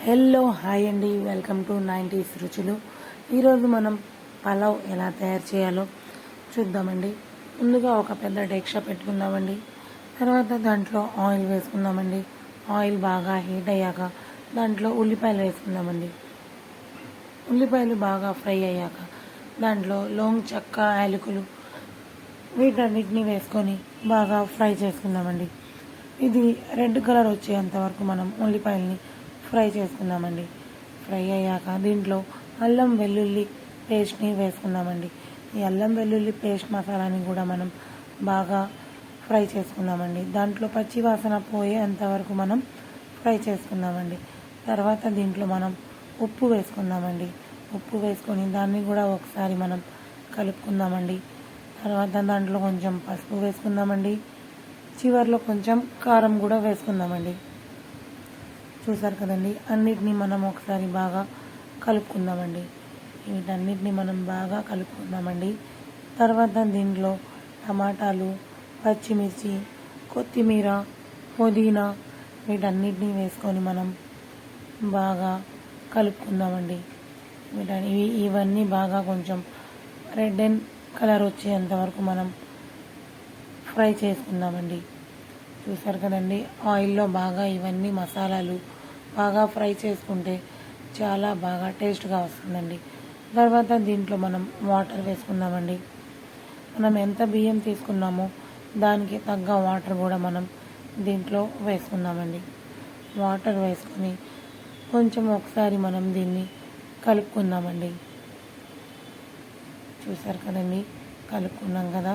Hello hi అండి, welcome to 90s రుచులు. ఈరోజు మనం పలావ్ ఎలా తయారు చేయాలో చూద్దామండి. ముందుగా ఒక పెద్ద డేక్షా పెట్టుకుందామండి. తర్వాత దాంట్లో ఆయిల్ వేసుకుందామండి. ఆయిల్ బాగా హీట్ అయ్యాక దాంట్లో ఉల్లిపాయలు వేసుకుందామండి. ఉల్లిపాయలు బాగా ఫ్రై అయ్యాక దాంట్లో లవంగ్, చెక్క, యాలకులు వీటన్నిటిని వేసుకొని బాగా ఫ్రై చేసుకుందామండి. ఇది రెడ్ కలర్ వచ్చేంత వరకు మనం ఉల్లిపాయల్ని ఫ్రై చేసుకుందామండి. ఫ్రై అయ్యాక దీంట్లో అల్లం వెల్లుల్లి పేస్ట్ని వేసుకుందామండి. ఈ అల్లం వెల్లుల్లి పేస్ట్ మసాలాని కూడా మనం బాగా ఫ్రై చేసుకుందామండి. దాంట్లో పచ్చి వాసన పోయేంత వరకు మనం ఫ్రై చేసుకుందామండి. తర్వాత దీంట్లో మనం ఉప్పు వేసుకుందామండి. ఉప్పు వేసుకొని దాన్ని కూడా ఒకసారి మనం కలుపుకుందామండి. తర్వాత దాంట్లో కొంచెం పసుపు వేసుకుందామండి. చివరిలో కొంచెం కారం కూడా వేసుకుందామండి. చూసారు కదండి, అన్నిటినీ మనం ఒకసారి బాగా కలుపుకుందామండి. వీటన్నిటిని మనం బాగా కలుపుకుందామండి. తర్వాత దీంట్లో టమాటాలు, పచ్చిమిర్చి, కొత్తిమీర, పుదీనా వీటన్నిటిని వేసుకొని మనం బాగా కలుపుకుందామండి. ఇవన్నీ బాగా కొంచెం రెడ్ అండ్ కలర్ వచ్చేంత వరకు మనం ఫ్రై చేసుకుందామండి. చూసారు కదండి, ఆయిల్లో బాగా ఇవన్నీ మసాలాలు బాగా ఫ్రై చేసుకుంటే చాలా బాగా టేస్ట్గా వస్తుందండి. తర్వాత దీంట్లో మనం వాటర్ వేసుకుందామండి. మనం ఎంత బియ్యం తీసుకున్నామో దానికి తగ్గ వాటర్ కూడా మనం దీంట్లో వేసుకుందామండి. వాటర్ వేసుకొని కొంచెం ఒకసారి మనం దీన్ని కలుపుకుందామండి. చూసారు కదండి, కలుపుకున్నాం కదా.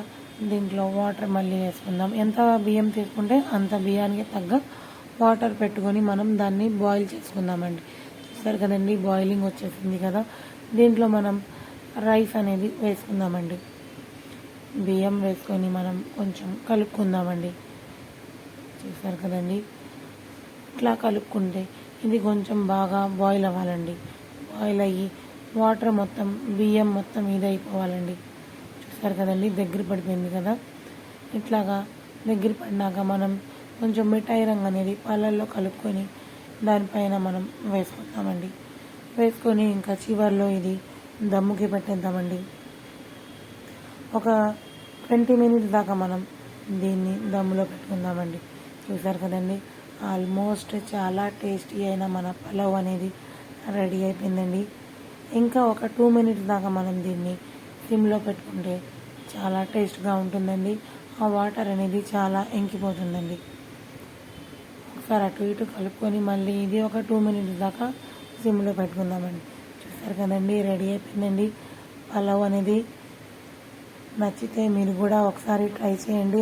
దీంట్లో వాటర్ మళ్ళీ వేసుకుందాం. ఎంత బియ్యం తీసుకుంటే అంత బియ్యానికి తగ్గ వాటర్ పెట్టుకొని మనం దాన్ని బాయిల్ చేసుకుందామండి. చూసారు కదండి, బాయిలింగ్ వచ్చేసింది కదా. దీంట్లో మనం రైస్ అనేది వేసుకుందామండి. బియ్యం వేసుకొని మనం కొంచెం కలుపుకుందామండి. చూసారు కదండి, ఇట్లా కలుపుకుంటే ఇది కొంచెం బాగా బాయిల్ అవ్వాలండి. బాయిల్ అయ్యి వాటర్ మొత్తం బియ్యం మొత్తం ఇదైపోవాలండి. చూసారు కదండి, దగ్గర పడిపోయింది కదా. ఇట్లాగా దగ్గర పడినాక మనం కొంచెం మిఠాయి రంగు అనేది పాలల్లో కలుపుకొని దానిపైన మనం వేసుకుందామండి. వేసుకొని ఇంకా చివర్లో ఇది దమ్ముకి పెట్టేద్దామండి. ఒక 20 మినిట్స్ దాకా మనం దీన్ని దమ్ములో పెట్టుకుందామండి. చూసారు కదండి, ఆల్మోస్ట్ చాలా టేస్టీ అయిన మన పలావ్ అనేది రెడీ అయిపోయిందండి. ఇంకా ఒక 2 మినిట్స్ దాకా మనం దీన్ని సిమ్లో పెట్టుకుంటే చాలా టేస్ట్గా ఉంటుందండి. ఆ వాటర్ అనేది చాలా ఎంకిపోతుందండి. ఒకసారి అటు ఇటు కలుపుకొని మళ్ళీ ఇది ఒక 2 మినిట్స్ దాకా సిమ్లో పెట్టుకుందామండి. చూసారు కదండి, రెడీ అయిపోయిందండి పలావ్ అనేది. నచ్చితే మీరు కూడా ఒకసారి ట్రై చేయండి.